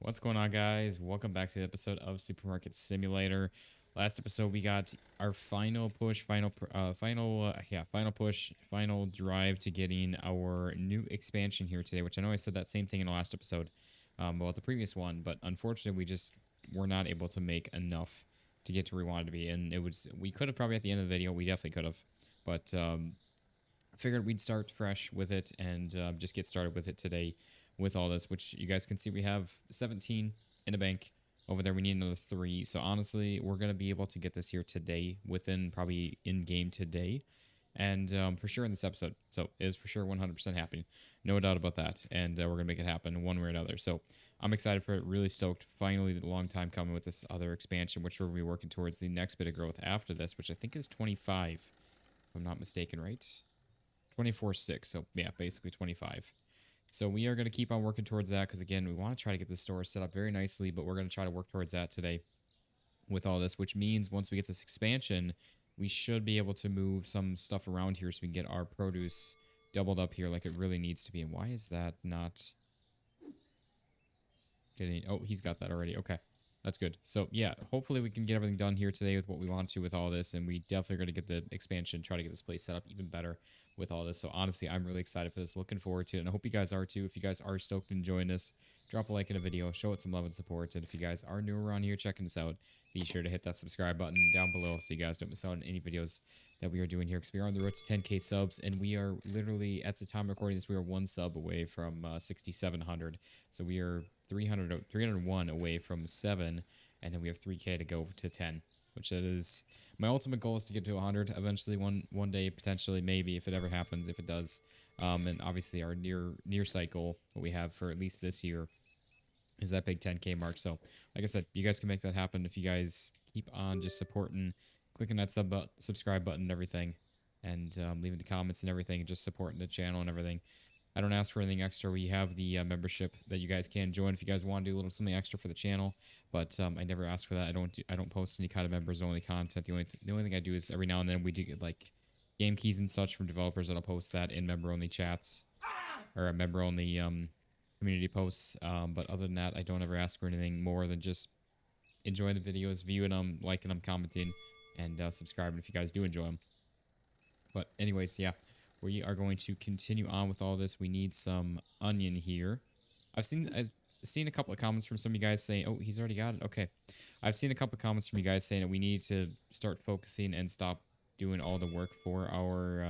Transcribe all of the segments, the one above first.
What's going on, guys? Welcome back to the episode of Supermarket Simulator. Last episode, we got our final push, final push, final drive to getting our new expansion here today. Which I know I said that same thing in the last episode, about the previous one, but unfortunately, we just were not able to make enough to get to where we wanted to be. And we could have probably at the end of the video, we definitely could have, but I figured we'd start fresh with it and just get started with it today with all this, which you guys can see we have 17 in the bank. Over there, we need another 3. So honestly, we're going to be able to get this here today, within probably in-game today. And for sure in this episode. So it is for sure 100% happening. No doubt about that. And we're going to make it happen one way or another. So I'm excited for it. Really stoked. Finally, a long time coming with this other expansion, which we'll be working towards the next bit of growth after this, which I think is 25, if I'm not mistaken, right? 24.6. So yeah, basically 25. So we are going to keep on working towards that because, again, we want to try to get the store set up very nicely, but we're going to try to work towards that today with all this, which means once we get this expansion, we should be able to move some stuff around here so we can get our produce doubled up here like it really needs to be. And why is that not getting... Oh, he's got that already. Okay. That's good. So, yeah, hopefully we can get everything done here today with what we want to with all this, and we definitely are going to get the expansion, try to get this place set up even better with all this. So, honestly, I'm really excited for this, looking forward to it, and I hope you guys are too. If you guys are stoked and enjoying this, drop a like in the video, show it some love and support, and if you guys are new around here checking this out, be sure to hit that subscribe button down below so you guys don't miss out on any videos that we are doing here, because we are on the road to 10K subs, and we are literally, at the time of recording this, we are 1 sub away from 6,700, so we are 301 away from 7, and then we have 3K to go to 10, which that is my ultimate goal, is to get to 100 eventually, one day, potentially, maybe, if it ever happens, if it does. And obviously our near sight goal, what we have for at least this year, is that big 10K mark. So like I said, you guys can make that happen if you guys keep on just supporting, clicking that subscribe button and everything, and leaving the comments and everything, and just supporting the channel and everything. I don't ask for anything extra. We have the membership that you guys can join if you guys want to do a little something extra for the channel. But I never ask for that. I don't post any kind of members only content. The only thing I do is every now and then we do get like game keys and such from developers that'll post that in member only chats or member only community posts. But other than that, I don't ever ask for anything more than just enjoying the videos, viewing them, liking them, commenting, and subscribing if you guys do enjoy them. But anyways, yeah. We are going to continue on with all this. We need some onion here. I've seen a couple of comments from some of you guys saying, oh, he's already got it. Okay. I've seen a couple of comments from you guys saying that we need to start focusing and stop doing all the work for our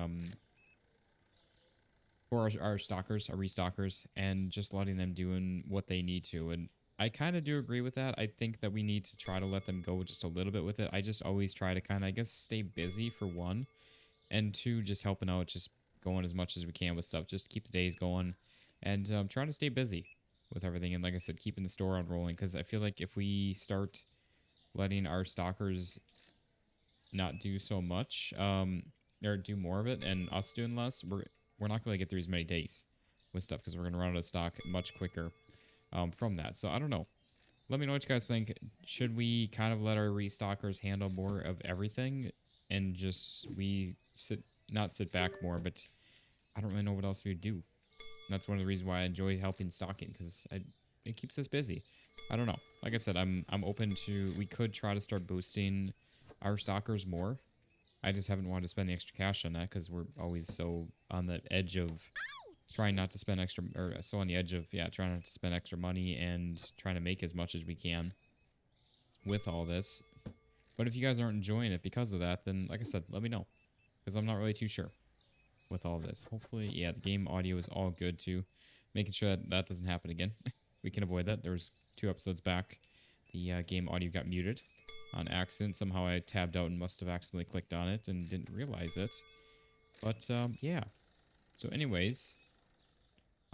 stockers, our restockers, and just letting them doing what they need to. And I kind of do agree with that. I think that we need to try to let them go just a little bit with it. I just always try to kind of, I guess, stay busy for one, and two, just helping out, just going as much as we can with stuff, just to keep the days going, and trying to stay busy with everything. And like I said, keeping the store on rolling, because I feel like if we start letting our stockers not do so much, or do more of it, and us doing less, we're not going to get through as many days with stuff, because we're going to run out of stock much quicker from that. So I don't know. Let me know what you guys think. Should we kind of let our restockers handle more of everything, and just not sit back more, but I don't really know what else we would do. And that's one of the reasons why I enjoy helping stocking, because it keeps us busy. I don't know. Like I said, I'm open to, we could try to start boosting our stockers more. I just haven't wanted to spend the extra cash on that, because we're always so on the edge of trying not to spend extra, or so on the edge of, yeah, trying not to spend extra money and trying to make as much as we can with all this. But if you guys aren't enjoying it because of that, then like I said, let me know, because I'm not really too sure with all this. Hopefully, yeah, the game audio is all good too. Making sure that that doesn't happen again. We can avoid that. There was 2 episodes back. The game audio got muted on accident. Somehow I tabbed out and must have accidentally clicked on it and didn't realize it. But, yeah. So anyways,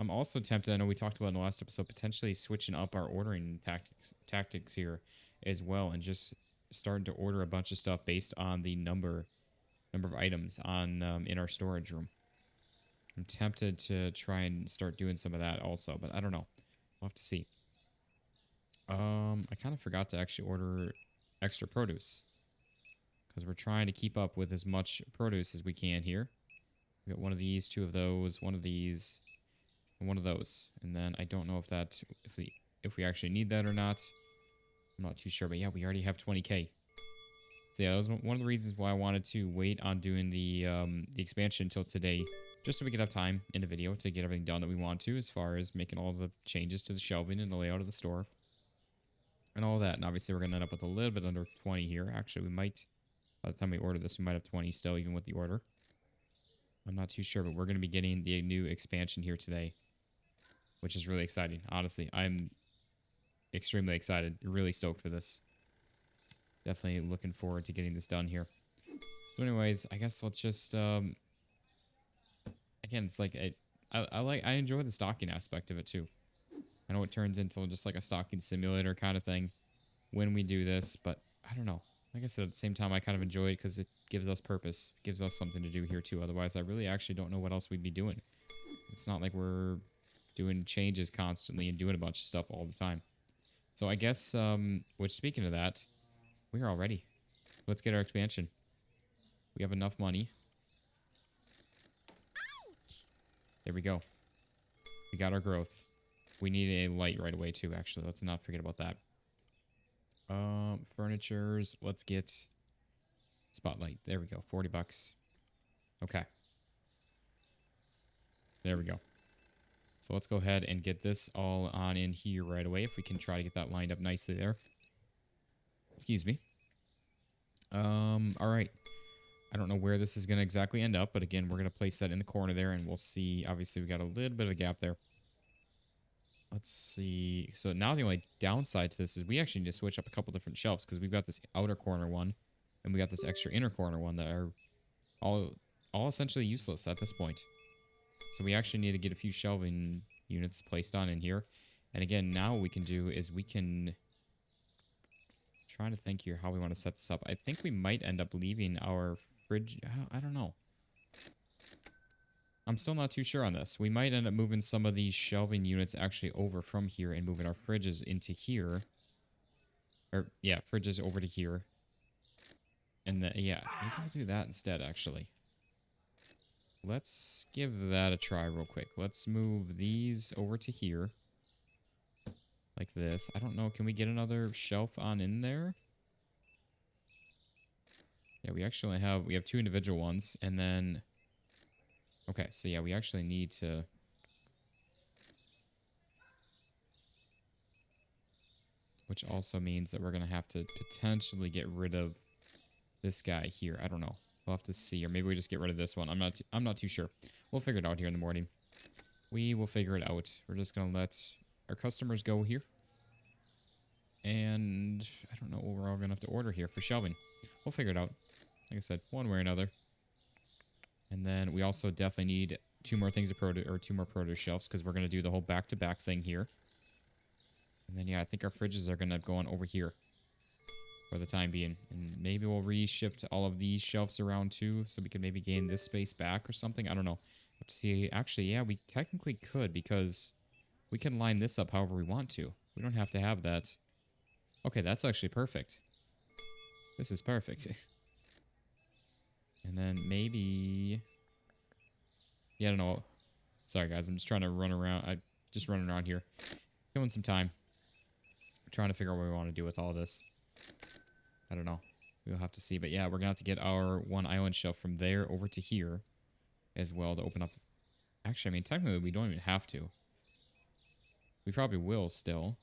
I'm also tempted, I know we talked about in the last episode, potentially switching up our ordering tactics here as well, and just starting to order a bunch of stuff based on the number of items on in our storage room. I'm tempted to try and start doing some of that also, but I don't know. We'll have to see. I kind of forgot to actually order extra produce, because we're trying to keep up with as much produce as we can here. We got one of these, 2 of those, one of these, and one of those. And then I don't know if we if we actually need that or not. I'm not too sure, but yeah, we already have 20k. So yeah, that was one of the reasons why I wanted to wait on doing the expansion until today, just so we could have time in the video to get everything done that we want to, as far as making all the changes to the shelving and the layout of the store and all that. And obviously, we're gonna end up with a little bit under 20 here. Actually, we might, by the time we order this, we might have 20 still, even with the order. I'm not too sure, but we're gonna be getting the new expansion here today, which is really exciting. Honestly, I'm extremely excited. Really stoked for this. Definitely looking forward to getting this done here. So anyways, I guess let's just again, it's like I enjoy the stocking aspect of it too. I know it turns into just like a stocking simulator kind of thing when we do this, but I don't know. Like I said, at the same time, I kind of enjoy it because it gives us purpose, gives us something to do here too. Otherwise, I really actually don't know what else we'd be doing. It's not like we're doing changes constantly and doing a bunch of stuff all the time. So I guess, which speaking of that, we are all ready. Let's get our expansion. We have enough money. There we go. We got our growth. We need a light right away too, actually. Let's not forget about that. Furnitures. Let's get spotlight. There we go. 40 bucks. Okay. There we go. So let's go ahead and get this all on in here right away. If we can try to get that lined up nicely there. Excuse me. All right. I don't know where this is going to exactly end up, but again, we're going to place that in the corner there, and we'll see. Obviously, we got a little bit of a gap there. Let's see. So now the only downside to this is we actually need to switch up a couple different shelves, because we've got this outer corner one, and we got this extra inner corner one that are all essentially useless at this point. So we actually need to get a few shelving units placed on in here. And again, now what we can do is we can... Trying to think here how we want to set this up. I think we might end up leaving our fridge. I don't know. I'm still not too sure on this. We might end up moving some of these shelving units actually over from here and moving our fridges into here. Or, yeah, fridges over to here. And then, yeah, maybe we'll do that instead, actually. Let's give that a try real quick. Let's move these over to here. Like this. I don't know. Can we get another shelf on in there? Yeah, we actually have... We have two individual ones. And then... Okay, so yeah, we actually need to... Which also means that we're going to have to potentially get rid of this guy here. I don't know. We'll have to see. Or maybe we just get rid of this one. I'm not too sure. We'll figure it out here in the morning. We will figure it out. We're just going to let our customers go here. And I don't know what we're all going to have to order here for shelving. We'll figure it out. Like I said, one way or another. And then we also definitely need two more things of produce, or two more produce shelves, because we're going to do the whole back-to-back thing here. And then, yeah, I think our fridges are going to go on over here for the time being. And maybe we'll reshift all of these shelves around too, so we can maybe gain this space back or something. I don't know. Let's see. Actually, yeah, we technically could, because we can line this up however we want to. We don't have to have that. Okay, that's actually perfect. This is perfect. And then maybe... Yeah, I don't know. Sorry, guys. I'm just trying to run around. Just running around here. Killing some time. Trying to figure out what we want to do with all this. I don't know. We'll have to see. But yeah, we're going to have to get our one island shelf from there over to here as well to open up. Actually, I mean, technically, we don't even have to. We probably will still.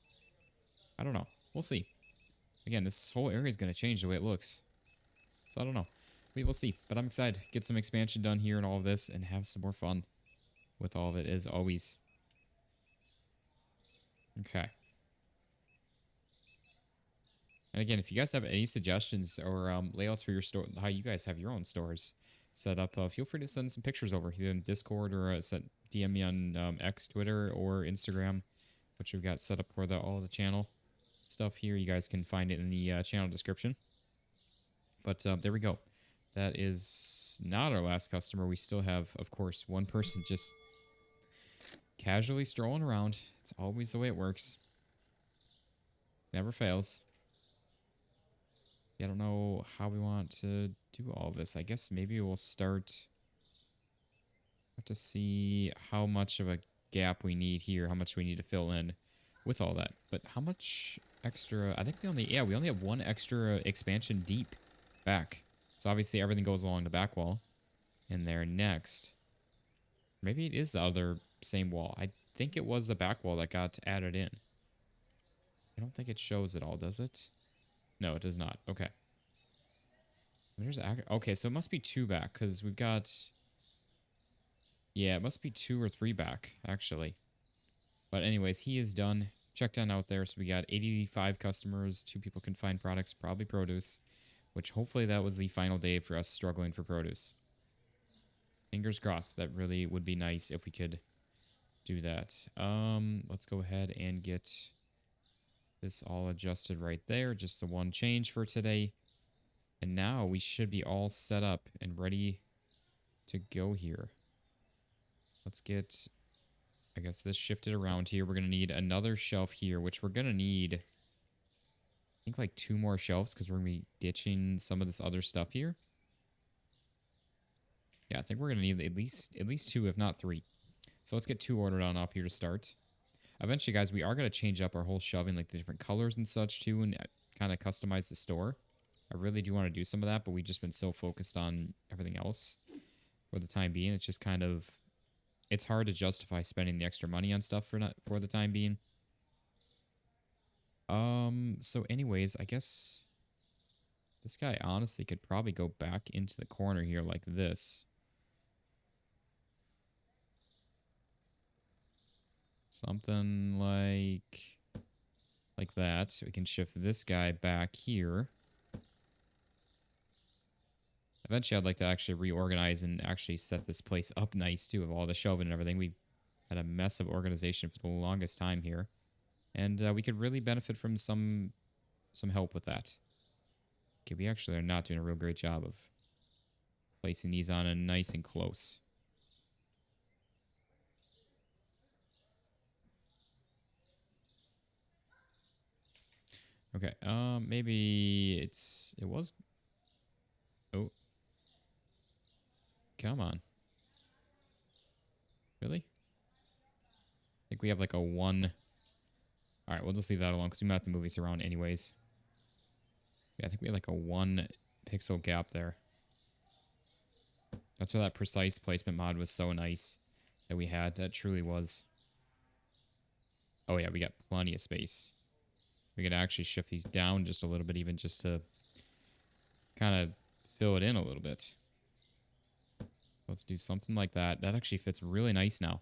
I don't know. We'll see. Again, this whole area is going to change the way it looks. So I don't know. We will see. But I'm excited. Get some expansion done here and all of this and have some more fun with all of it as always. Okay. And again, if you guys have any suggestions or layouts for your store, how you guys have your own stores set up, feel free to send some pictures over either in Discord or DM me on X, Twitter, or Instagram, which we've got set up for all the channel stuff here. You guys can find it in the channel description. But there we go. That is not our last customer. We still have, of course, one person just casually strolling around. It's always the way it works. Never fails. I don't know how we want to do all this. I guess maybe we'll start... Have to see how much of a gap we need here, how much we need to fill in with all that. But how much extra? I think we only have one extra expansion deep back. So obviously everything goes along the back wall. And there next. Maybe it is the other same wall. I think it was the back wall that got added in. I don't think it shows it all, does it? No, it does not. Okay. Okay, so it must be 2 back, because we've got... Yeah, it must be 2 or 3 back, actually. But anyways, he is done. Checked on out there, so we got 85 customers, 2 people can find products, probably produce, which hopefully that was the final day for us struggling for produce. Fingers crossed. That really would be nice if we could do that. Let's go ahead and get this all adjusted right there. Just the one change for today. And now we should be all set up and ready to go here. Let's get, I guess, this shifted around here. We're going to need another shelf here, which we're going to need, I think, like 2 more shelves because we're going to be ditching some of this other stuff here. Yeah, I think we're going to need at least 2, if not 3. So let's get 2 ordered on up here to start. Eventually, guys, we are going to change up our whole shelving, like the different colors and such, too, and kind of customize the store. I really do want to do some of that, but we've just been so focused on everything else for the time being. It's just kind of... It's hard to justify spending the extra money on stuff for the time being. So anyways, I guess... This guy honestly could probably go back into the corner here like this. Something like that. We can shift this guy back here. Eventually, I'd like to actually reorganize and actually set this place up nice, too, of all the shelving and everything. We had a mess of organization for the longest time here. And we could really benefit from some help with that. Okay, we actually are not doing a real great job of placing these on and nice and close. Okay, maybe it was... Oh. Come on. Really? I think we have like a 1... Alright, we'll just leave that alone because we might have to move these around anyways. Yeah, I think we have like a 1 pixel gap there. That's why that precise placement mod was so nice that we had. That truly was. Oh yeah, we got plenty of space. We could actually shift these down just a little bit, even just to kind of fill it in a little bit. Let's do something like that. That actually fits really nice now.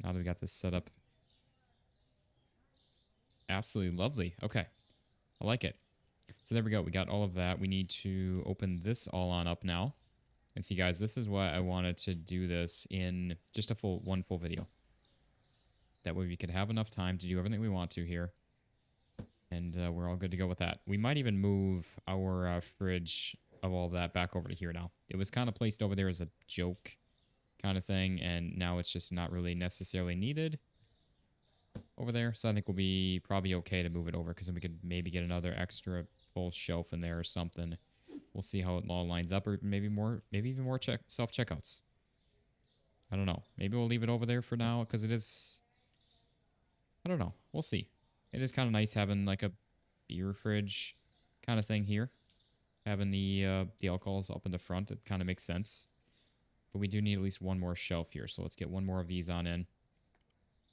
Now that we got this set up. Absolutely lovely. Okay. I like it. So there we go. We got all of that. We need to open this all on up now. And see, guys, this is why I wanted to do this in just a one full video. That way we could have enough time to do everything we want to here. And we're all good to go with that. We might even move our fridge of all of that back over to here now. It was kind of placed over there as a joke kind of thing, and now it's just not really necessarily needed over there. So I think we'll be probably okay to move it over, because then we could maybe get another extra full shelf in there or something. We'll see how it all lines up, or maybe even more self-checkouts. I don't know. Maybe we'll leave it over there for now, because it is... I don't know. We'll see. It is kind of nice having like a beer fridge kind of thing here. Having the alcohols up in the front, it kind of makes sense. But we do need at least 1 more shelf here, so let's get 1 more of these on in.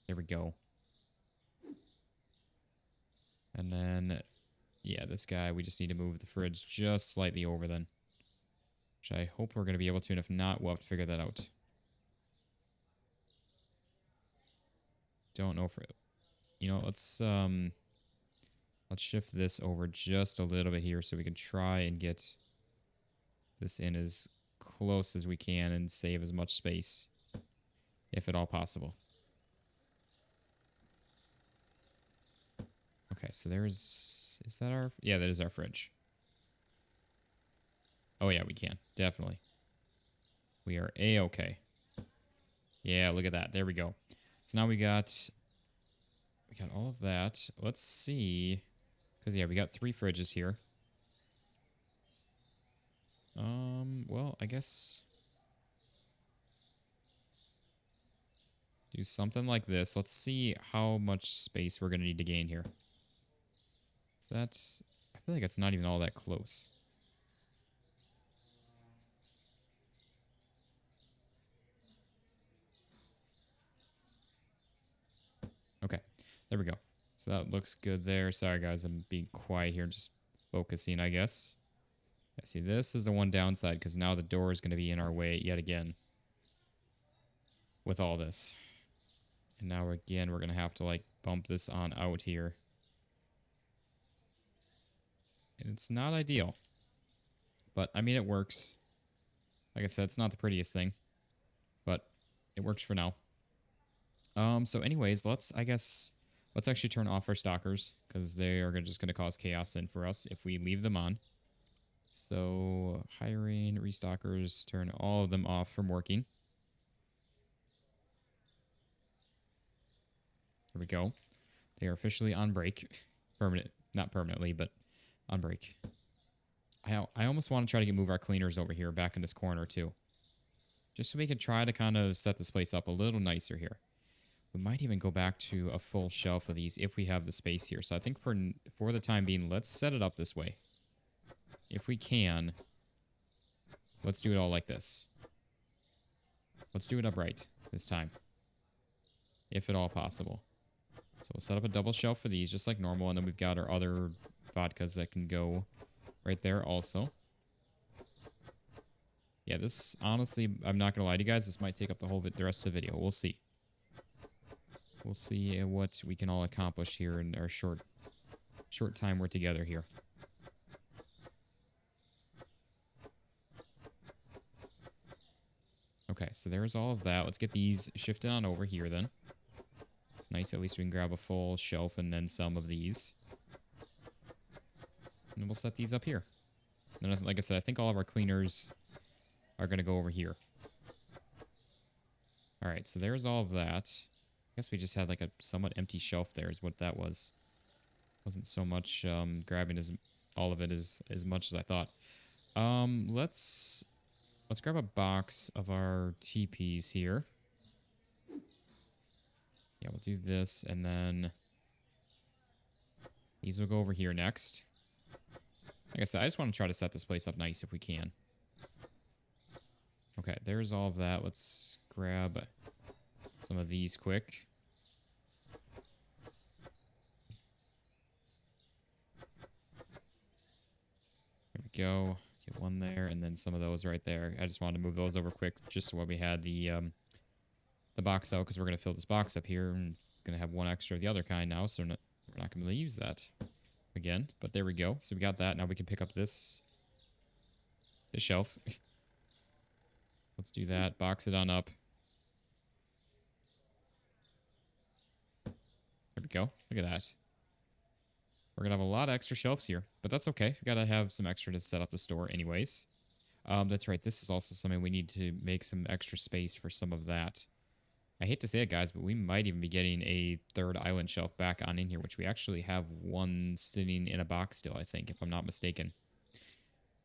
There we go. And then, yeah, this guy, we just need to move the fridge just slightly over then. Which I hope we're going to be able to, and if not, we'll have to figure that out. Don't know for... You know, let's shift this over just a little bit here so we can try and get this in as close as we can and save as much space, if at all possible. Okay, so there's... Is that our... Yeah, that is our fridge. Oh, yeah, we can. Definitely. We are A-okay. Yeah, look at that. There we go. So now we got all of that. Let's see. Because, yeah, we got 3 fridges here. Well, I guess... Do something like this. Let's see how much space we're going to need to gain here. So that's... I feel like it's not even all that close. Okay, there we go. So that looks good there. Sorry, guys, I'm being quiet here, just focusing, I guess. I see this is the one downside, because now the door is going to be in our way yet again with all this. And now, again, we're going to have to, like, bump this on out here. And it's not ideal. But, I mean, it works. Like I said, it's not the prettiest thing. But it works for now. So anyways, let's actually turn off our stalkers, because they are just going to cause chaos in for us if we leave them on. So, hiring, restockers, turn all of them off from working. There we go. They are officially on break. Not permanently, but on break. I almost want to try to move our cleaners over here, back in this corner too. Just so we can try to kind of set this place up a little nicer here. We might even go back to a full shelf of these if we have the space here. So I think for the time being, let's set it up this way. If we can, let's do it all like this. Let's do it upright this time, if at all possible. So we'll set up a double shelf for these, just like normal, and then we've got our other vodkas that can go right there also. Yeah, this, honestly, I'm not going to lie to you guys, this might take up the rest of the video. We'll see. We'll see what we can all accomplish here in our short time we're together here. Okay, so there's all of that. Let's get these shifted on over here then. It's nice, at least we can grab a full shelf and then some of these. And we'll set these up here. And then, like I said, I think all of our cleaners are going to go over here. Alright, so there's all of that. I guess we just had like a somewhat empty shelf there is what that was. Wasn't so much grabbing all of it as much as I thought. Let's grab a box of our TPs here. Yeah, we'll do this, and then these will go over here next. Like I said, I just want to try to set this place up nice if we can. Okay, there's all of that. Let's grab some of these quick. There we go. Get one there, and then some of those right there. I just wanted to move those over quick, just so we had the box out, because we're going to fill this box up here, and going to have one extra of the other kind now, so we're not going to use that again. But there we go. So we got that. Now we can pick up this shelf. Let's do that. Box it on up. There we go. Look at that. We're going to have a lot of extra shelves here, but that's okay. We got to have some extra to set up the store anyways. That's right. This is also something we need to make some extra space for some of that. I hate to say it, guys, but we might even be getting a third island shelf back on in here, which we actually have one sitting in a box still, I think, if I'm not mistaken.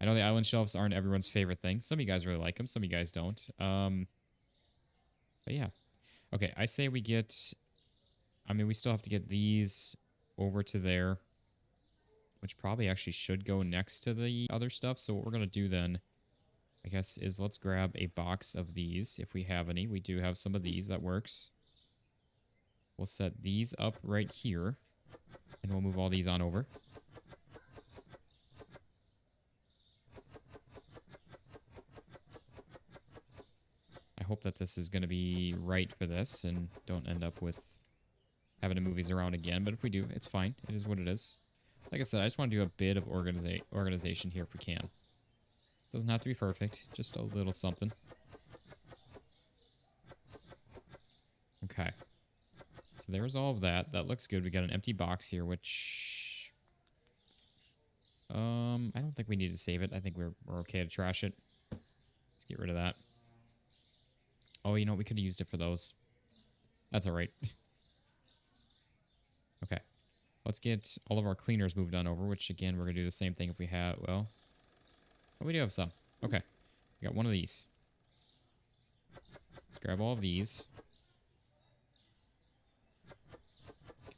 I know the island shelves aren't everyone's favorite thing. Some of you guys really like them. Some of you guys don't. But yeah. Okay, I say we get... I mean, we still have to get these over to there, which probably actually should go next to the other stuff. So what we're going to do then, I guess, is let's grab a box of these if we have any. We do have some of these. That works. We'll set these up right here, and we'll move all these on over. I hope that this is going to be right for this and don't end up with having to move these around again. But if we do, it's fine. It is what it is. Like I said, I just want to do a bit of organization here if we can. Doesn't have to be perfect, just a little something. Okay. So there's all of that. That looks good. We got an empty box here, which... I don't think we need to save it. I think we're okay to trash it. Let's get rid of that. Oh, you know, we could have used it for those. That's alright. Okay. Let's get all of our cleaners moved on over, which, again, we're going to do the same thing if we have... Well... Oh, we do have some. Okay. We got one of these. Grab all of these.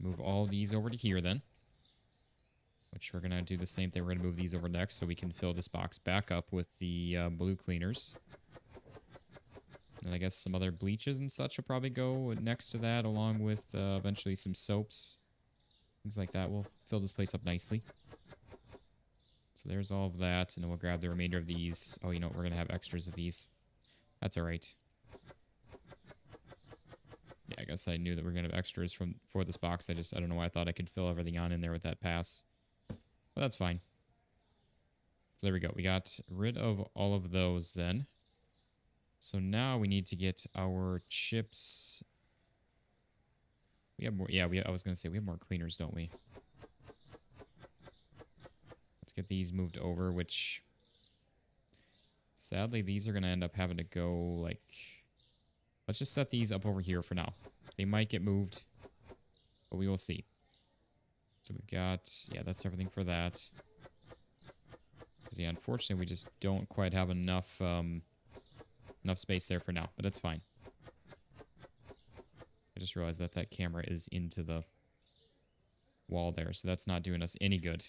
move all these over to here then. Which we're going to do the same thing. We're going to move these over next so we can fill this box back up with the blue cleaners. And I guess some other bleaches and such will probably go next to that, along with eventually some soaps. Things like that will fill this place up nicely. So there's all of that, and then we'll grab the remainder of these. Oh, you know what? We're going to have extras of these. That's all right. Yeah, I guess I knew that we are going to have extras for this box. I don't know why I thought I could fill everything on in there with that pass. But that's fine. So there we go. We got rid of all of those then. So now we need to get our chips. We have more. Yeah, I was going to say we have more cleaners, don't we? Let's get these moved over, which sadly these are going to end up having to go like... Let's just set these up over here for now. They might get moved, but we will see. So we've got, yeah, that's everything for that. Because, yeah, unfortunately, we just don't quite have enough space there for now, but that's fine. I just realized that that camera is into the wall there, so that's not doing us any good.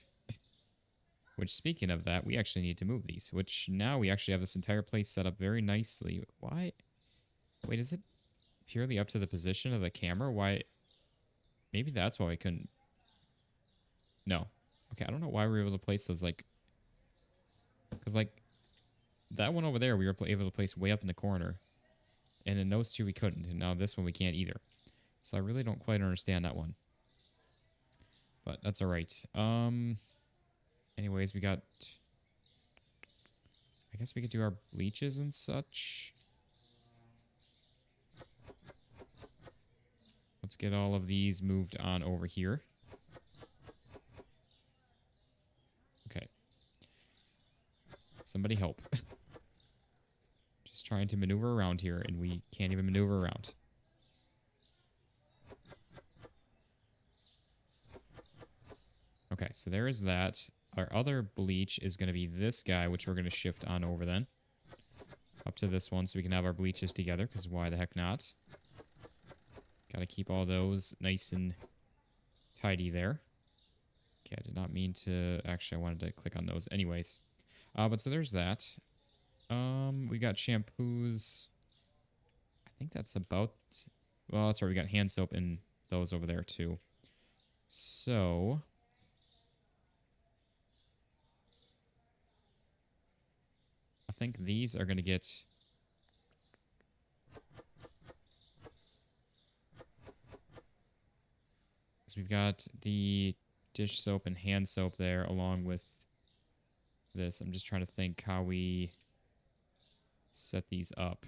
Which, speaking of that, we actually need to move these, which now we actually have this entire place set up very nicely. Why? Wait, is it purely up to the position of the camera? Why? Maybe that's why I couldn't. No. Okay, I don't know why we were able to place those, like... Because, like, that one over there we were able to place way up in the corner. And in those two we couldn't. And now this one we can't either. So I really don't quite understand that one. But that's alright. Anyways, we got... I guess we could do our bleaches and such. Let's get all of these moved on over here. Okay. Somebody help. Just trying to maneuver around here, and we can't even maneuver around. Okay, so there is that. Our other bleach is going to be this guy, which we're going to shift on over then. Up to this one so we can have our bleaches together, because why the heck not? Got to keep all those nice and tidy there. Okay, I did not mean to... Actually, I wanted to click on those anyways. But so there's that. We got shampoos. I think that's about... Well, that's right. We got hand soap and those over there, too. So... I think these are going to get... So we've got the dish soap and hand soap there along with this. I'm just trying to think how we set these up.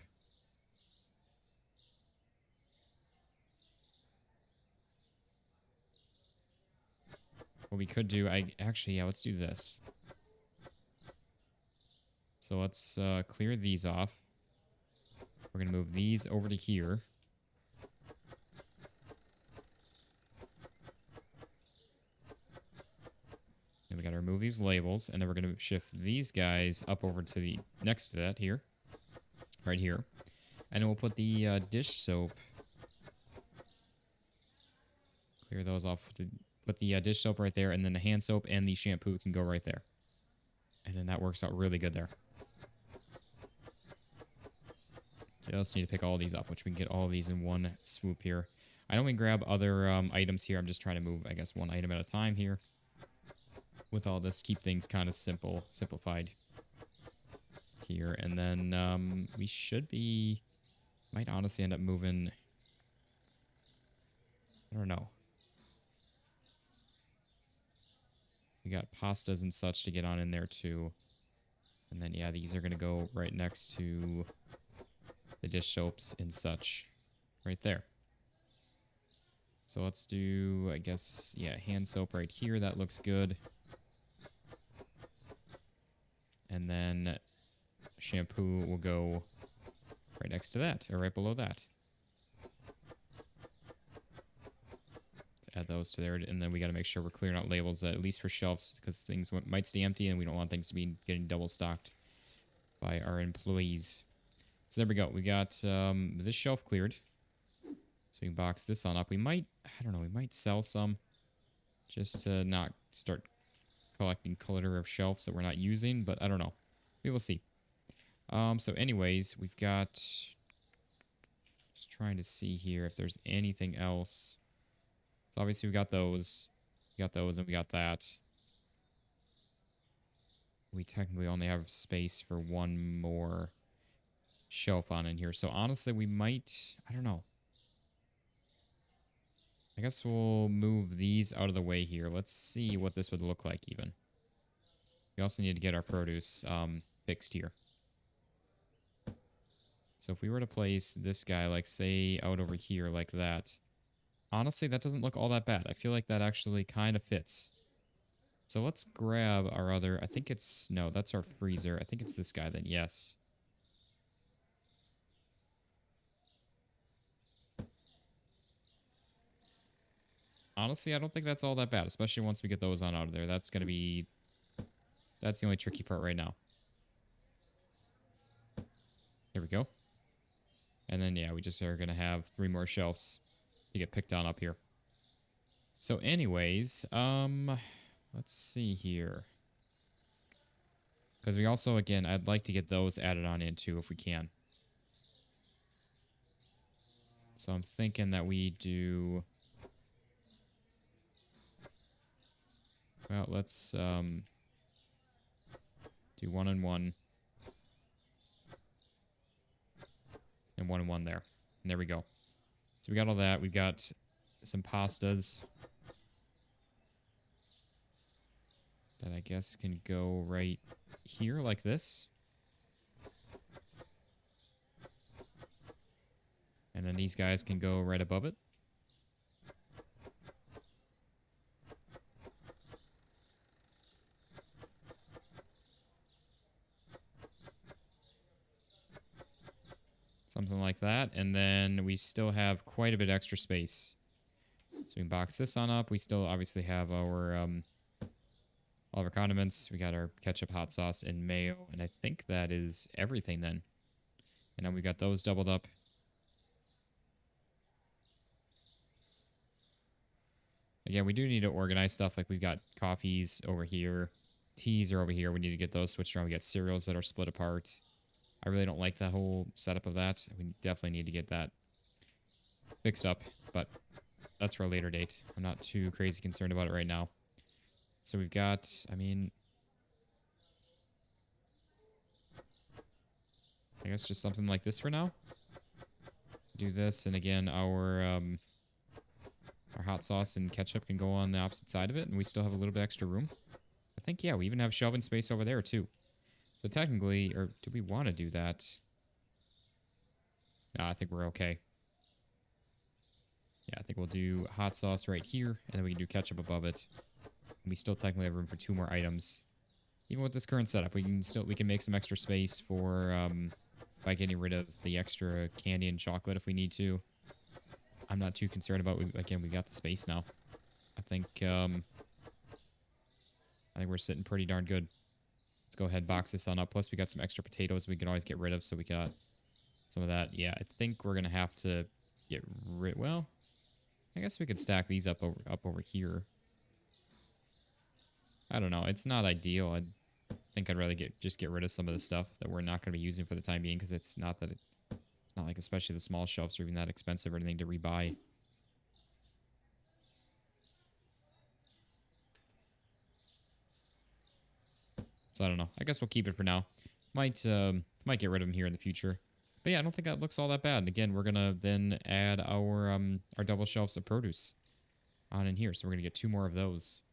What we could do, yeah, let's do this. So let's clear these off. We're going to move these over to here. Then we got to remove these labels, and then we're going to shift these guys up over to the next to that here. Right here. And then we'll put the dish soap. Clear those off. Put the dish soap right there, and then the hand soap and the shampoo can go right there. And then that works out really good there. Just need to pick all these up, which we can get all of these in one swoop here. I know we can grab other items here. I'm just trying to move, I guess, one item at a time here. With all this, keep things kind of simplified here. And then we should be... Might honestly end up moving... I don't know. We got pastas and such to get on in there too. And then, yeah, these are going to go right next to the dish soaps and such. Right there. So let's do, I guess, yeah, hand soap right here. That looks good. And then shampoo will go right next to that, or right below that. Add those to there, and then we got to make sure we're clearing out labels, at least for shelves, because things might stay empty, and we don't want things to be getting double stocked by our employees. So there we go. We got this shelf cleared. So we can box this on up. We might, I don't know, we might sell some just to not start collecting clutter of shelves that we're not using, but I don't know. We will see. So anyways, we've got, just trying to see here if there's anything else. So obviously we got those. We got those and we got that. We technically only have space for one more shelf on in here. So honestly, we might, I don't know. I guess we'll move these out of the way here. Let's see what this would look like even. We also need to get our produce fixed here. So if we were to place this guy, like say out over here like that, honestly, that doesn't look all that bad. I feel like that actually kind of fits. So let's grab our other, I think it's, no, that's our freezer. I think it's this guy then, yes. Honestly, I don't think that's all that bad, especially once we get those on out of there. That's going to be, that's the only tricky part right now. There we go. And then, yeah, we just are going to have 3 more shelves to get picked on up here. So anyways, let's see here. Because we also, again, I'd like to get those added on in too if we can. So I'm thinking that we do... Well, let's do 1 and 1. And 1 and 1 there. And there we go. So we got all that. We've got some pastas that I guess can go right here like this. And then these guys can go right above it. Something like that. And then we still have quite a bit extra space. So we can box this on up. We still obviously have our all of our condiments. We got our ketchup, hot sauce, and mayo. And I think that is everything then. And now we got those doubled up. Again, we do need to organize stuff. Like we've got coffees over here. Teas are over here. We need to get those switched around. We got cereals that are split apart. I really don't like the whole setup of that. We definitely need to get that fixed up, but that's for a later date. I'm not too crazy concerned about it right now. So we've got, I mean, I guess just something like this for now. Do this, and again, our hot sauce and ketchup can go on the opposite side of it, and we still have a little bit extra room. I think, yeah, we even have shelving space over there, too. So technically, or do we want to do that? No, I think we're okay. Yeah, I think we'll do hot sauce right here, and then we can do ketchup above it. And we still technically have room for 2 more items. Even with this current setup, we can make some extra space for by getting rid of the extra candy and chocolate if we need to. I'm not too concerned about. Again, we got the space now. I think we're sitting pretty darn good. Let's go ahead and box this on up. Plus, we got some extra potatoes we can always get rid of, so we got some of that. Yeah, I think we're going to have to get rid... Well, I guess we could stack these up over here. I don't know. It's not ideal. I think I'd rather just get rid of some of the stuff that we're not going to be using for the time being, because it's not that it's not like especially the small shelves are even that expensive or anything to rebuy. So I don't know. I guess we'll keep it for now. Might get rid of them here in the future. But yeah, I don't think that looks all that bad. And again, we're gonna then add our double shelves of produce on in here. So we're gonna get 2 more of those,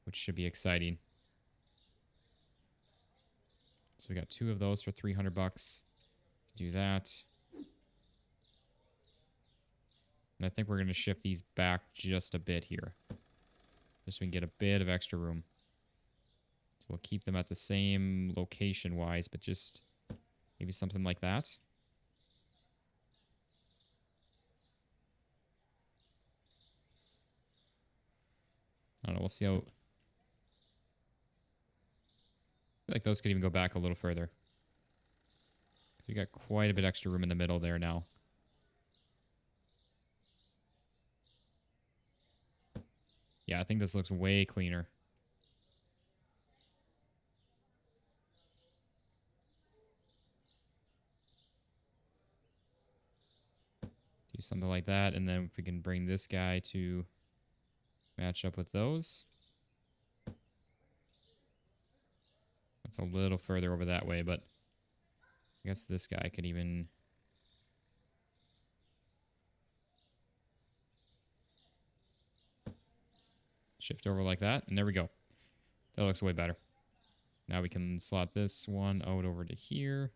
which should be exciting. So we got 2 of those for $300. Do that. And I think we're gonna shift these back just a bit here, just so we can get a bit of extra room. So we'll keep them at the same location-wise, but just maybe something like that. I don't know. We'll see how... I feel like those could even go back a little further. We got quite a bit extra room in the middle there now. Yeah, I think this looks way cleaner. Do something like that, and then we can bring this guy to match up with those. That's a little further over that way, but I guess this guy could even... shift over like that, and there we go. That looks way better. Now we can slot this one out over to here.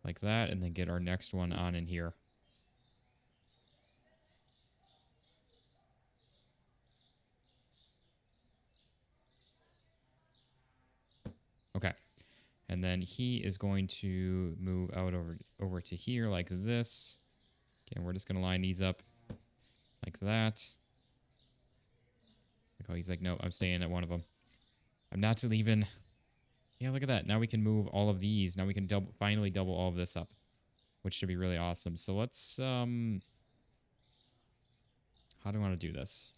Like that, and then get our next one on in here. Okay. And then he is going to move out over to here like this. Again, we're just going to line these up like that. Oh, he's like, no, I'm staying at one of them. I'm not leaving. Yeah, look at that. Now we can move all of these. Now we can finally double all of this up, which should be really awesome. So let's, how do I want to do this?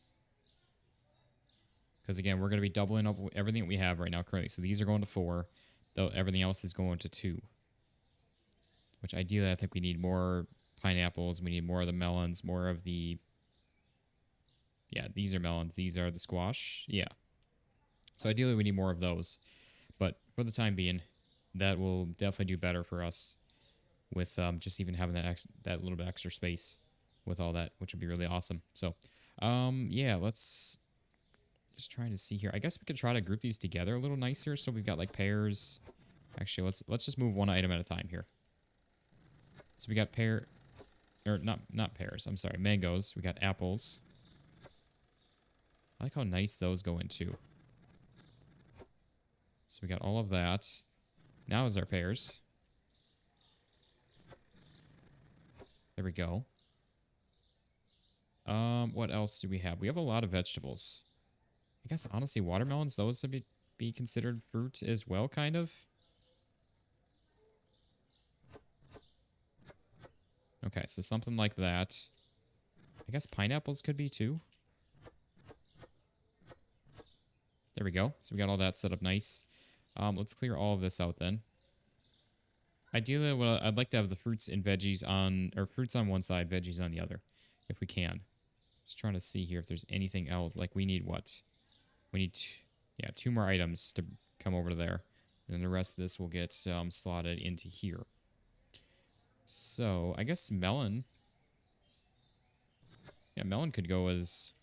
Because again, we're going to be doubling up everything that we have right now currently. So these are going to 4, though everything else is going to 2. Which ideally, I think we need more pineapples. We need more of the melons, more of the... Yeah, these are melons. These are the squash. Yeah. So ideally, we need more of those. But for the time being, that will definitely do better for us with just even having that little bit extra space with all that, which would be really awesome. So, yeah, let's just try to see here. I guess we could try to group these together a little nicer. So we've got like pears. Actually, let's just move one item at a time here. So we got not pears. I'm sorry, mangoes. We got apples. I like how nice those go in too. So we got all of that. Now is our pears. There we go. What else do we have? We have a lot of vegetables. I guess honestly, watermelons, those would be considered fruit as well, kind of. Okay, so something like that. I guess pineapples could be too. There we go. So we got all that set up nice. Let's clear all of this out then. Ideally, I'd like to have the fruits and veggies on, or fruits on one side, veggies on the other, if we can. Just trying to see here if there's anything else. Like we need what? We need, yeah, 2 more items to come over to there. And then the rest of this will get slotted into here. So, I guess melon. Yeah, melon could go as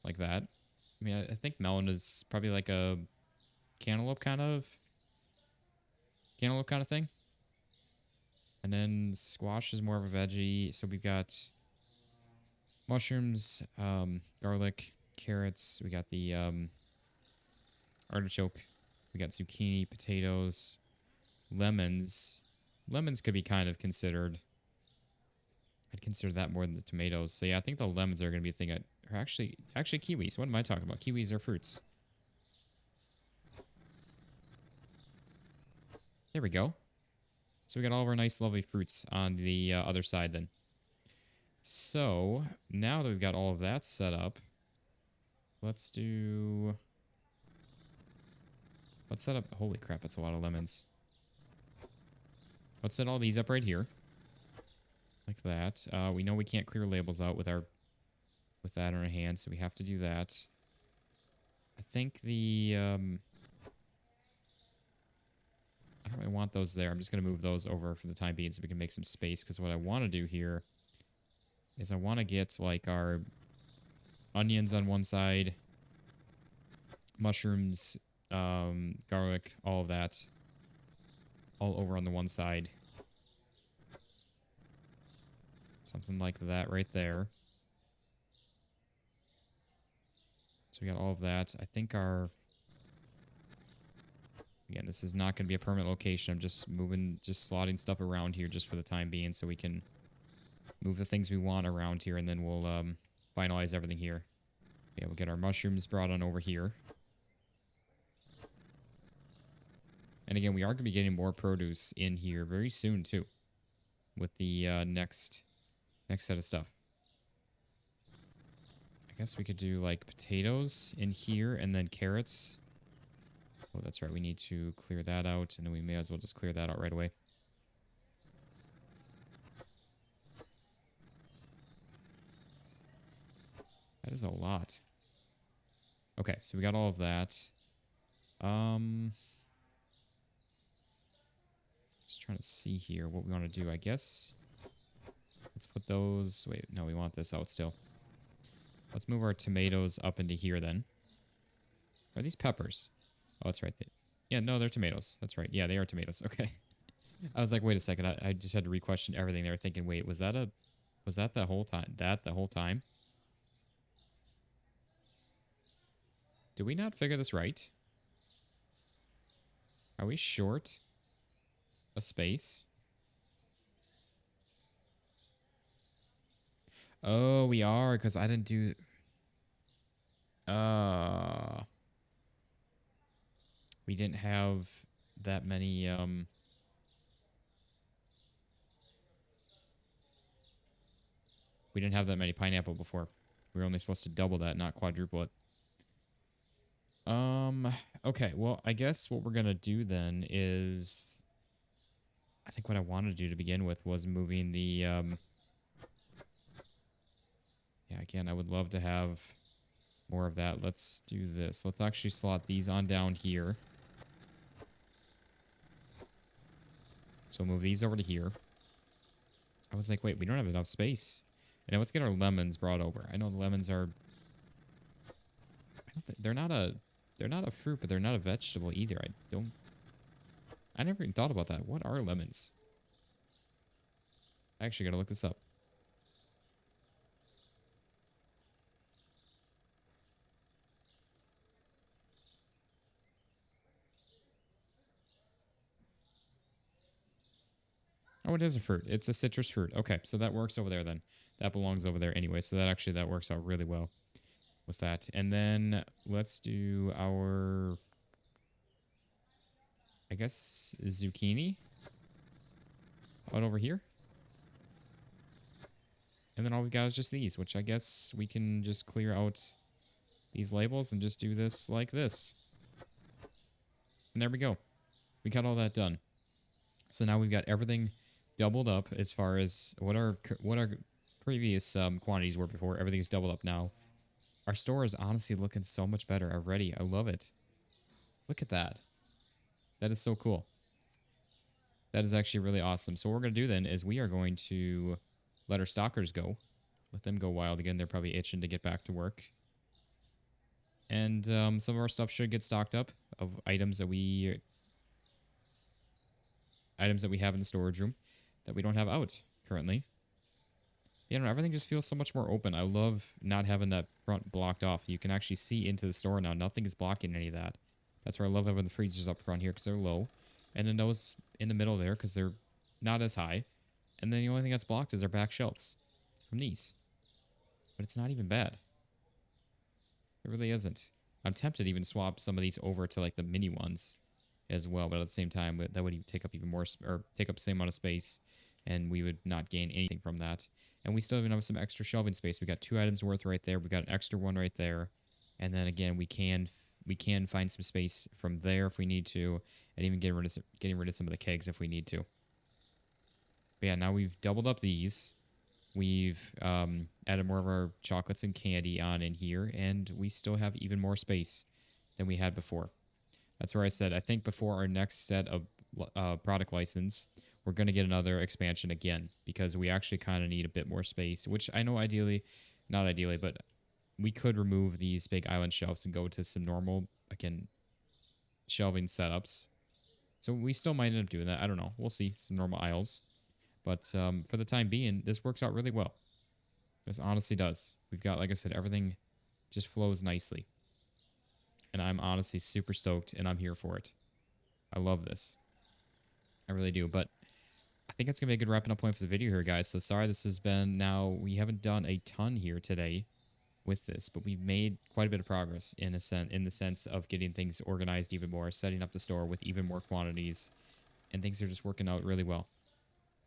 like that. I mean, I think melon is probably like a cantaloupe kind of thing. And then squash is more of a veggie. So we've got mushrooms, garlic, carrots. We got the artichoke. We got zucchini, potatoes, lemons. Lemons could be kind of considered. I'd consider that more than the tomatoes. So yeah, I think the lemons are going to be a thing. Or actually kiwis. What am I talking about? Kiwis are fruits. There we go. So we got all of our nice, lovely fruits on the other side then. So now that we've got all of that set up, let's set up. Holy crap, that's a lot of lemons. Let's set all these up right here. Like that. We know we can't clear labels out with that in our hand, so we have to do that. I think the I don't really want those there. I'm just going to move those over for the time being so we can make some space, because what I want to do here is I want to get like our onions on one side, mushrooms, garlic, all of that all over on the one side. Something like that right there. So we got all of that. I think again, this is not going to be a permanent location. I'm just slotting stuff around here just for the time being so we can move the things we want around here, and then we'll finalize everything here. Yeah, we'll get our mushrooms brought on over here. And again, we are going to be getting more produce in here very soon too, with the next set of stuff. guess we could do like potatoes in here and then carrots. Oh, that's right. We need to clear that out, and then we may as well just clear that out right away. That is a lot. Okay, so we got all of that. Just trying to see here what we want to do. I guess let's put those. Wait, no, we want this out still. Let's move our tomatoes up into here then. Are these peppers? Oh, that's right. Yeah, no, they're tomatoes. That's right. Yeah, they are tomatoes. Okay. I was like, wait a second. I just had to re-question everything there, thinking, wait, was that the whole time? The whole time? Did we not figure this right? Are we short a space? Oh, we are, because I didn't do... We didn't have that many, We didn't have that many pineapple before. We were only supposed to double that, not quadruple it. Okay, well, I guess what we're gonna do then is... I think what I wanted to do to begin with was moving the, Yeah, again, I would love to have more of that. Let's do this. Let's actually slot these on down here. So move these over to here. I was like, wait, we don't have enough space. And now let's get our lemons brought over. I know the lemons are... They're not a fruit, but they're not a vegetable either. I never even thought about that. What are lemons? I actually gotta look this up. Oh, it is a fruit. It's a citrus fruit. Okay, so that works over there then. That belongs over there anyway, so that works out really well with that. And then let's do our... I guess zucchini out over here. And then all we got is just these, which I guess we can just clear out these labels and just do this like this. And there we go. We got all that done. So now we've got everything doubled up as far as what our previous quantities were before. Everything's doubled up now. Our store is honestly looking so much better already. I love it. Look at that. That is so cool. That is actually really awesome. So what we're going to do then is we are going to let our stockers go. Let them go wild again. They're probably itching to get back to work. And some of our stuff should get stocked up of items that we have in the storage room that we don't have out currently. You know, everything just feels so much more open. I love not having that front blocked off. You can actually see into the store now. Nothing is blocking any of that. That's where I love having the freezers up front here because they're low. And then those in the middle there because they're not as high. And then the only thing that's blocked is our back shelves from these. But it's not even bad. It really isn't. I'm tempted to even swap some of these over to like the mini ones as well. But at the same time, that would take up even more, or take up the same amount of space. And we would not gain anything from that. And we still even have some extra shelving space. We got 2 items worth right there. We got an extra one right there. And then again, we can find some space from there if we need to, and even getting rid of some of the kegs if we need to. But yeah, now we've doubled up these. We've added more of our chocolates and candy on in here, and we still have even more space than we had before. That's where I said I think before our next set of product license, we're going to get another expansion again because we actually kind of need a bit more space, which I know not ideally, but we could remove these big island shelves and go to some normal, again, shelving setups. So we still might end up doing that. I don't know. We'll see. Some normal aisles. But for the time being, this works out really well. This honestly does. We've got, like I said, everything just flows nicely. And I'm honestly super stoked, and I'm here for it. I love this. I really do. But I think it's going to be a good wrapping up point for the video here, guys. So sorry this has been now... We haven't done a ton here today with this, but we've made quite a bit of progress in the sense of getting things organized even more, setting up the store with even more quantities, and things are just working out really well.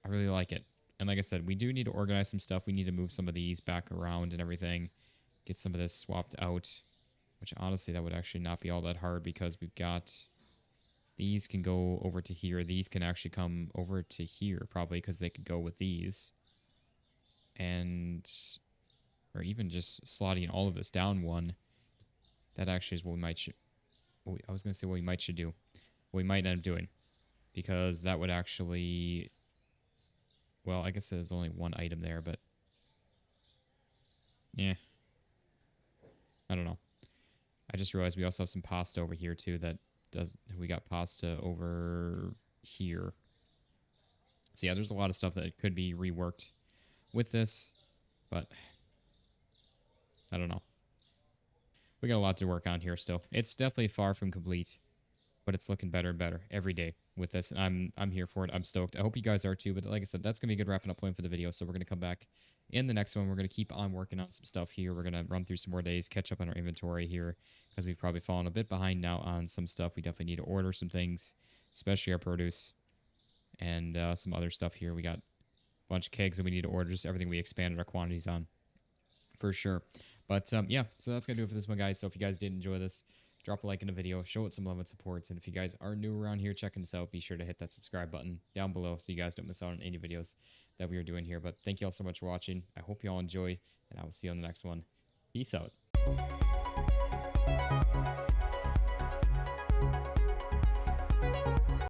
I really like it. And like I said, we do need to organize some stuff. We need to move some of these back around and everything. get some of this swapped out, which honestly that would actually not be all that hard because we've got these can go over to here. These can actually come over to here probably because they could go with these. And, or even just slotting all of this down one. That actually is what we might I was going to say what we might should do. What we might end up doing. Because that would actually, well, I guess there's only one item there, but yeah. I don't know. I just realized we also have some pasta over here too that we got pasta over here. So yeah, there's a lot of stuff that could be reworked with this, but I don't know. We got a lot to work on here still. It's definitely far from complete, but it's looking better and better every day with this, and I'm here for it. I'm stoked. I hope you guys are too, but like I said, that's going to be a good wrapping up point for the video, so we're going to come back in the next one. We're going to keep on working on some stuff here. We're going to run through some more days, catch up on our inventory here, because we've probably fallen a bit behind now on some stuff. We definitely need to order some things, especially our produce, and some other stuff here. We got a bunch of kegs that we need to order, just everything we expanded our quantities on, for sure. But yeah, so that's going to do it for this one, guys. So if you guys did enjoy this, drop a like in the video, show it some love and support. And if you guys are new around here checking this out, be sure to hit that subscribe button down below so you guys don't miss out on any videos that we are doing here. But thank you all so much for watching. I hope you all enjoyed, and I will see you on the next one. Peace out.